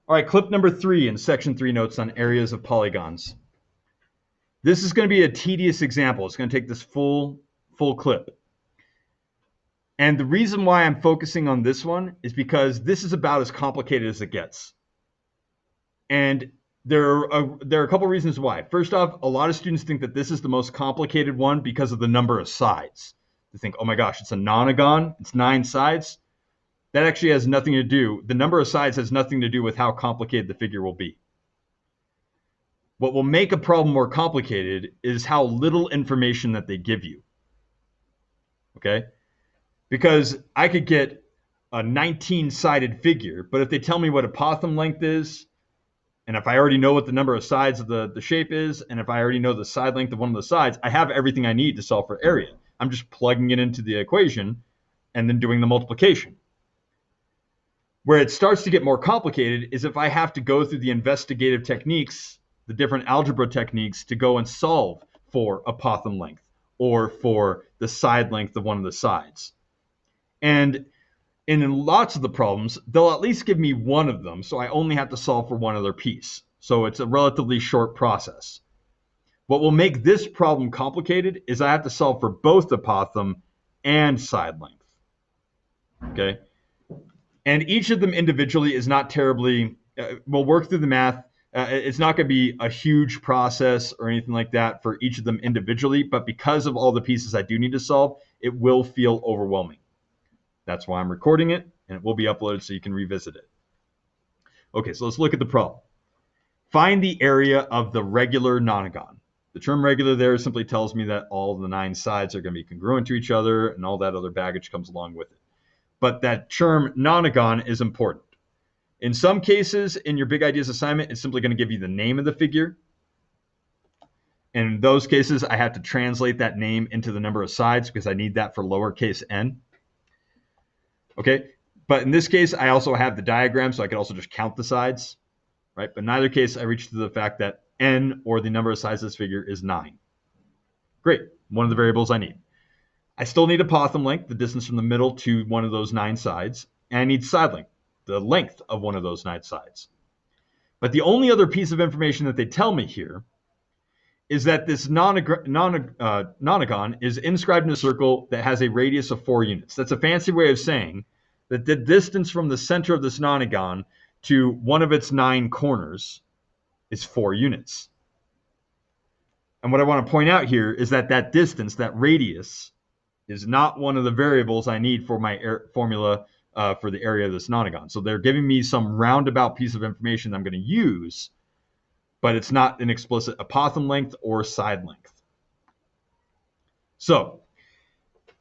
All right, clip number 3 in section 3 notes on areas of polygons. This is going to be a tedious example. It's going to take this full clip. And the reason why I'm focusing on this one is because this is about as complicated as it gets. And there are a couple reasons why. First off, a lot of students think that this is the most complicated one because of the number of sides. They think, oh my gosh, it's a nonagon, it's 9 sides. That actually has nothing to do, the number of sides has nothing to do with how complicated the figure will be. What will make a problem more complicated is how little information that they give you. Okay? Because I could get a 19-sided figure, but if they tell me what apothem length is, and if I already know what the number of sides of the shape is, and if I already know the side length of one of the sides, I have everything I need to solve for area. I'm just plugging it into the equation and then doing the multiplication. Where it starts to get more complicated is if I have to go through the investigative techniques, the different algebra techniques to go and solve for apothem length or for the side length of one of the sides. And in lots of the problems, they'll at least give me one of them, so I only have to solve for one other piece. So it's a relatively short process. What will make this problem complicated is I have to solve for both apothem and side length. Okay? And each of them individually is not terribly, we'll work through the math. It's not going to be a huge process or anything like that for each of them individually, but because of all the pieces I do need to solve, it will feel overwhelming. That's why I'm recording it, and it will be uploaded so you can revisit it. Okay, so let's look at the problem. Find the area of the regular nonagon. The term regular there simply tells me that all the 9 sides are going to be congruent to each other, and all that other baggage comes along with it. But that term nonagon is important. In some cases, in your big ideas assignment, it's simply going to give you the name of the figure. And in those cases, I have to translate that name into the number of sides because I need that for lowercase n. Okay, but in this case, I also have the diagram, so I can also just count the sides, right? But in either case, I reach to the fact that n, or the number of sides of this figure, is 9. Great, one of the variables I need. I still need apothem length, the distance from the middle to one of those 9 sides, and I need side length, the length of one of those 9 sides. But the only other piece of information that they tell me here is that this nonagon is inscribed in a circle that has a radius of 4 units. That's a fancy way of saying that the distance from the center of this nonagon to one of its 9 corners is 4 units. And what I want to point out here is that that distance, that radius, is not one of the variables I need for my formula for the area of this nonagon. So they're giving me some roundabout piece of information that I'm going to use, but it's not an explicit apothem length or side length. So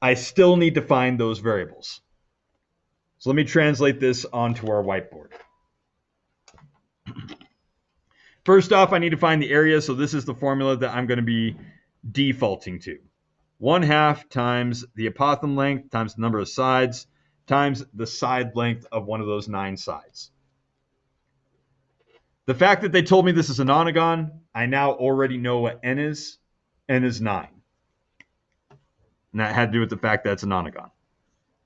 I still need to find those variables. So let me translate this onto our whiteboard. First off, I need to find the area. So this is the formula that I'm going to be defaulting to. 1/2 times the apothem length times the number of sides times the side length of one of those 9 sides. The fact that they told me this is a nonagon, I now already know what n is. N is 9. And that had to do with the fact that it's a nonagon.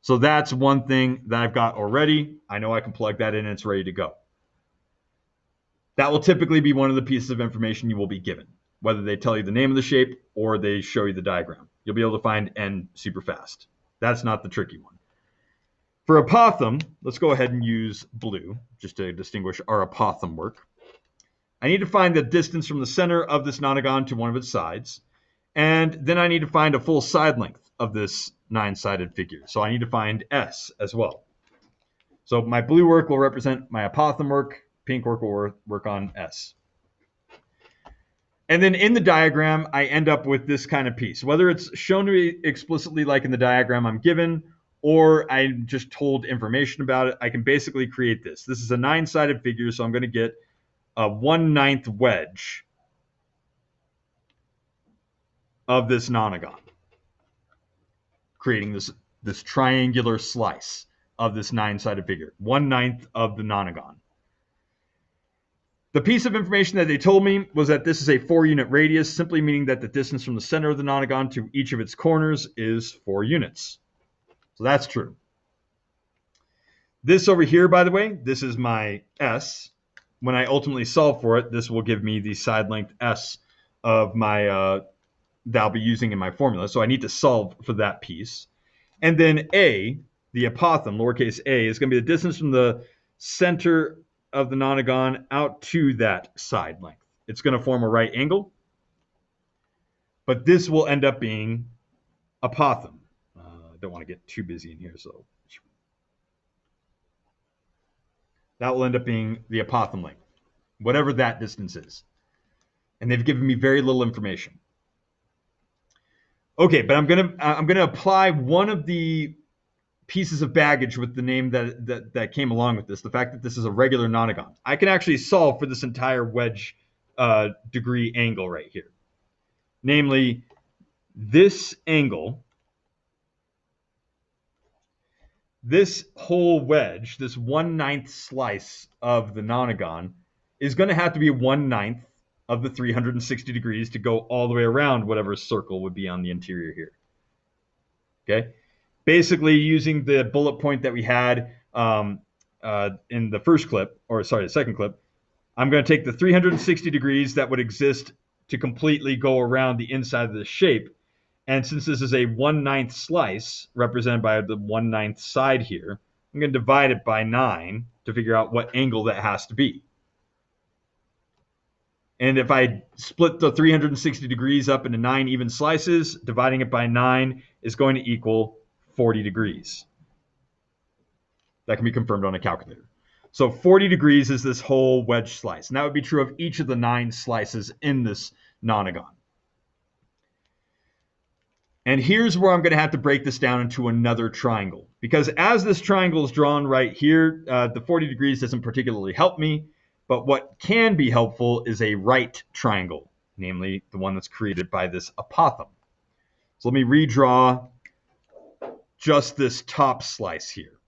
So that's one thing that I've got already. I know I can plug that in and it's ready to go. That will typically be one of the pieces of information you will be given, whether they tell you the name of the shape or they show you the diagram. You'll be able to find n super fast. That's not the tricky one. For apothem, let's go ahead and use blue just to distinguish our apothem work. I need to find the distance from the center of this nonagon to one of its sides. And then I need to find a full side length of this 9-sided figure. So I need to find S as well. So my blue work will represent my apothem work. Pink work will work on S. And then in the diagram, I end up with this kind of piece. Whether it's shown to me explicitly like in the diagram I'm given, or I'm just told information about it, I can basically create this. This is a 9-sided figure, so I'm going to get a 1/9 wedge of this nonagon, creating this triangular slice of this 9-sided figure, 1/9 of the nonagon. The piece of information that they told me was that this is a 4-unit radius, simply meaning that the distance from the center of the nonagon to each of its corners is 4 units. So that's true. This over here, by the way, this is my S. when I ultimately solve for it, this will give me the side length S of my that I'll be using in my formula. So I need to solve for that piece. And then A, the apothem, lowercase a, is going to be the distance from the center of the nonagon out to that side length. It's going to form a right angle, but this will end up being apothem. I don't want to get too busy in here, so that will end up being the apothem length, whatever that distance is. And they've given me very little information. Okay, but I'm gonna apply one of the pieces of baggage with the name that came along with this, the fact that this is a regular nonagon. I can actually solve for this entire wedge degree angle right here. Namely, this angle, this whole wedge, this 1/9 slice of the nonagon, is going to have to be 1/9 of the 360 degrees to go all the way around whatever circle would be on the interior here. Okay, basically using the bullet point that we had in the first clip, or sorry, the second clip, I'm going to take the 360 degrees that would exist to completely go around the inside of the shape. And since this is a 1/9 slice represented by the 1/9 side here, I'm going to divide it by 9 to figure out what angle that has to be. And if I split the 360 degrees up into 9 even slices, dividing it by 9 is going to equal 40 degrees. That can be confirmed on a calculator. So 40 degrees is this whole wedge slice. And that would be true of each of the 9 slices in this nonagon. And here's where I'm going to have to break this down into another triangle. Because as this triangle is drawn right here, the 40 degrees doesn't particularly help me. But what can be helpful is a right triangle, namely the one that's created by this apothem. So let me redraw just this top slice here.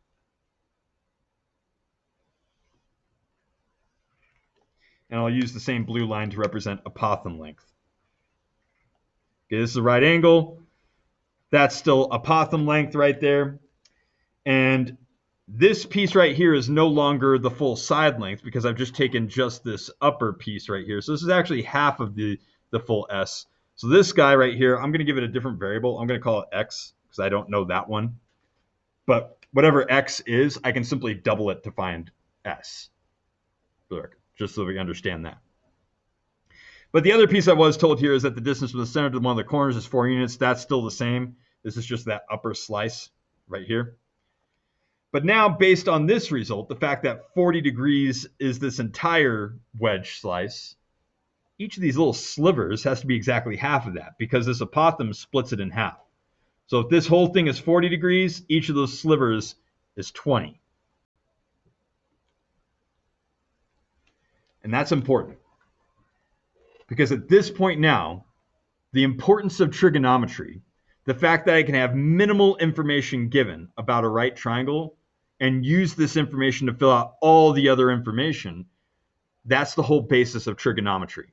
And I'll use the same blue line to represent apothem length. Okay, this is a right angle. That's still apothem length right there. And this piece right here is no longer the full side length because I've just taken just this upper piece right here. So this is actually half of the full S. So this guy right here, I'm going to give it a different variable. I'm going to call it X because I don't know that one. But whatever X is, I can simply double it to find S. Just so we understand that. But the other piece I was told here is that the distance from the center to one of the corners is 4 units. That's still the same. This is just that upper slice right here. But now, based on this result, the fact that 40 degrees is this entire wedge slice, each of these little slivers has to be exactly half of that because this apothem splits it in half. So if this whole thing is 40 degrees, each of those slivers is 20. And that's important. Because at this point now, the importance of trigonometry, the fact that I can have minimal information given about a right triangle and use this information to fill out all the other information, that's the whole basis of trigonometry.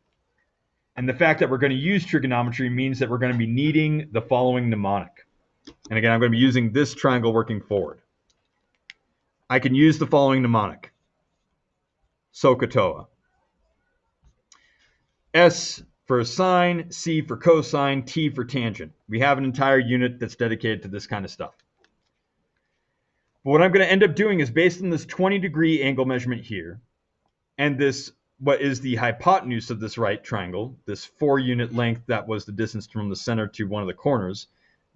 And the fact that we're going to use trigonometry means that we're going to be needing the following mnemonic. And again, I'm going to be using this triangle working forward. I can use the following mnemonic. SOHCAHTOA. S for sine, C for cosine, T for tangent. We have an entire unit that's dedicated to this kind of stuff. But what I'm going to end up doing is based on this 20-degree angle measurement here, and this, what is the hypotenuse of this right triangle, this 4-unit length that was the distance from the center to one of the corners,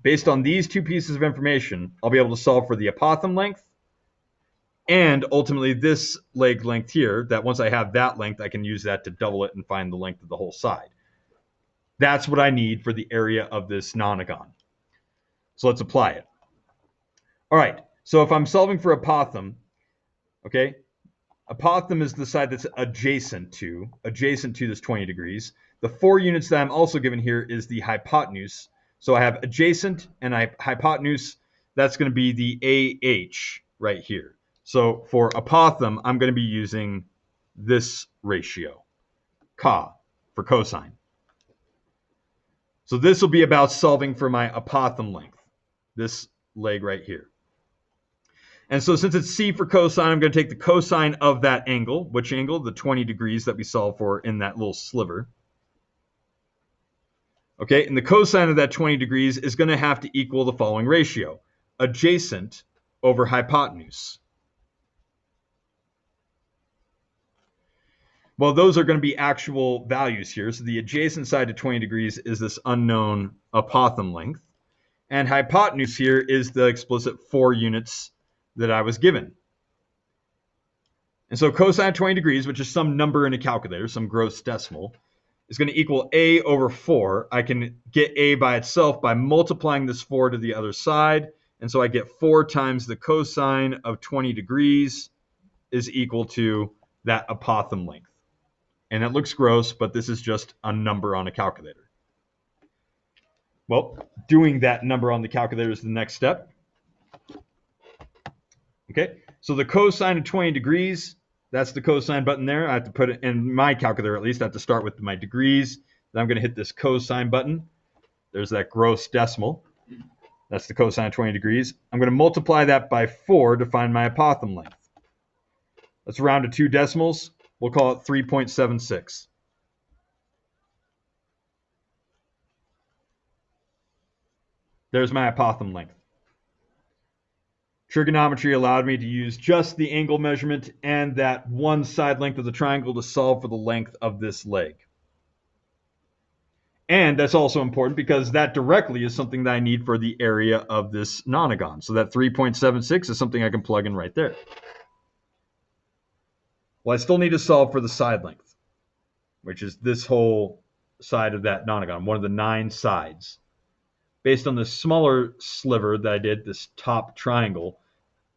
based on these two pieces of information, I'll be able to solve for the apothem length and ultimately this leg length here, that once I have that length, I can use that to double it and find the length of the whole side. That's what I need for the area of this nonagon. So let's apply it. All right, so if I'm solving for apothem, okay, apothem is the side that's adjacent to this 20 degrees. The 4 units that I'm also given here is the hypotenuse. So I have adjacent and hypotenuse. That's going to be the AH right here. So for apothem, I'm going to be using this ratio, ca, for cosine. So this will be about solving for my apothem length, this leg right here. And so since it's C for cosine, I'm going to take the cosine of that angle. Which angle? The 20 degrees that we solved for in that little sliver. Okay, and the cosine of that 20 degrees is going to have to equal the following ratio. Adjacent over hypotenuse. Well, those are going to be actual values here. So the adjacent side to 20 degrees is this unknown apothem length. And hypotenuse here is the explicit 4 units that I was given. And so cosine of 20 degrees, which is some number in a calculator, some gross decimal, is going to equal a over 4. I can get a by itself by multiplying this 4 to the other side. And so I get 4 times the cosine of 20 degrees is equal to that apothem length. And it looks gross, but this is just a number on a calculator. Well, doing that number on the calculator is the next step. Okay, so the cosine of 20 degrees, that's the cosine button there. I have to put it in my calculator, at least. I have to start with my degrees. Then I'm going to hit this cosine button. There's that gross decimal. That's the cosine of 20 degrees. I'm going to multiply that by 4 to find my apothem length. Let's round to 2 decimals. We'll call it 3.76. There's my apothem length. Trigonometry allowed me to use just the angle measurement and that one side length of the triangle to solve for the length of this leg. And that's also important because that directly is something that I need for the area of this nonagon. So that 3.76 is something I can plug in right there. Well, I still need to solve for the side length, which is this whole side of that nonagon, one of the 9 sides. Based on the smaller sliver that I did, this top triangle,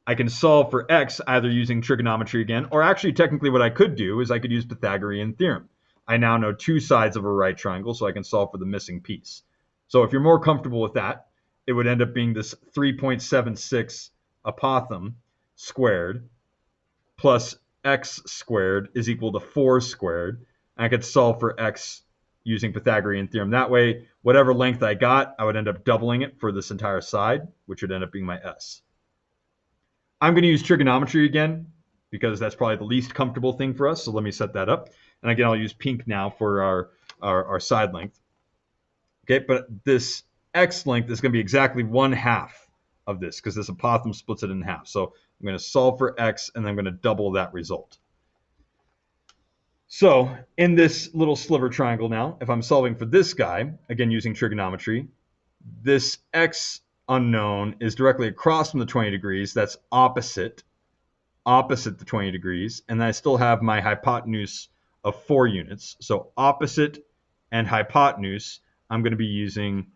I can solve for x either using trigonometry again, or actually technically what I could do is I could use Pythagorean Theorem. I now know 2 sides of a right triangle, so I can solve for the missing piece. So if you're more comfortable with that, it would end up being this 3.76 apothem squared plus x squared is equal to 4 squared. And I could solve for x using Pythagorean Theorem. That way, whatever length I got, I would end up doubling it for this entire side, which would end up being my s. I'm going to use trigonometry again because that's probably the least comfortable thing for us. So let me set that up. And again, I'll use pink now for our side length. Okay, but this x length is going to be exactly 1/2 of this because this apothem splits it in half. So I'm going to solve for x and then I'm going to double that result. So in this little sliver triangle now, if I'm solving for this guy, again using trigonometry, this x unknown is directly across from the 20 degrees. That's opposite the 20 degrees. And then I still have my hypotenuse of 4 units. So opposite and hypotenuse, I'm going to be using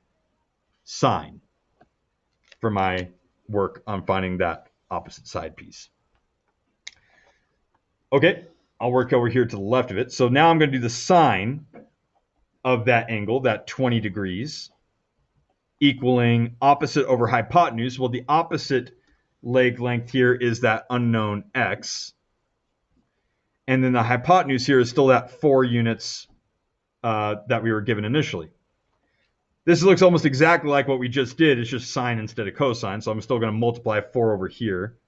sine for my work on finding that opposite side piece. Okay. I'll work over here to the left of it. So now I'm going to do the sine of that angle, that 20 degrees, equaling opposite over hypotenuse. Well, the opposite leg length here is that unknown x. And then the hypotenuse here is still that 4 units that we were given initially. This looks almost exactly like what we just did. It's just sine instead of cosine. So I'm still going to multiply 4 over here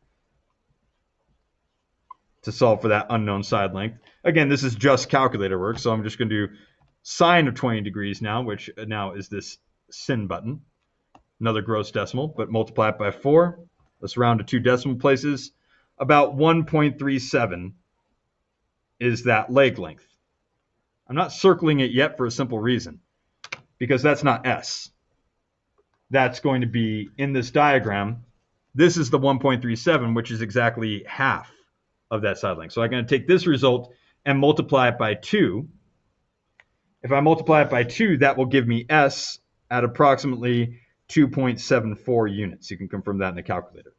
to solve for that unknown side length. Again, this is just calculator work, so I'm just going to do sine of 20 degrees now, which now is this sin button. Another gross decimal, but multiply it by 4. Let's round to 2 decimal places. About 1.37 is that leg length. I'm not circling it yet for a simple reason, because that's not S. That's going to be in this diagram. This is the 1.37, which is exactly half of that side length. So I'm going to take this result and multiply it by 2. If I multiply it by 2, that will give me S at approximately 2.74 units. You can confirm that in the calculator.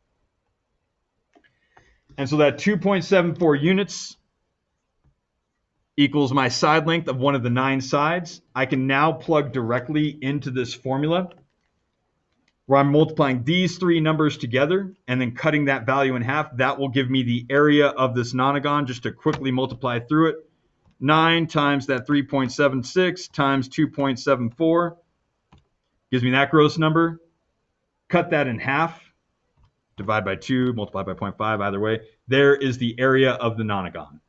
And so that 2.74 units equals my side length of one of the 9 sides. I can now plug directly into this formula where I'm multiplying these 3 numbers together and then cutting that value in half. That will give me the area of this nonagon, just to quickly multiply through it. 9 times that 3.76 times 2.74 gives me that gross number. Cut that in half. divide by 2, multiply by 0.5, either way. There is the area of the nonagon.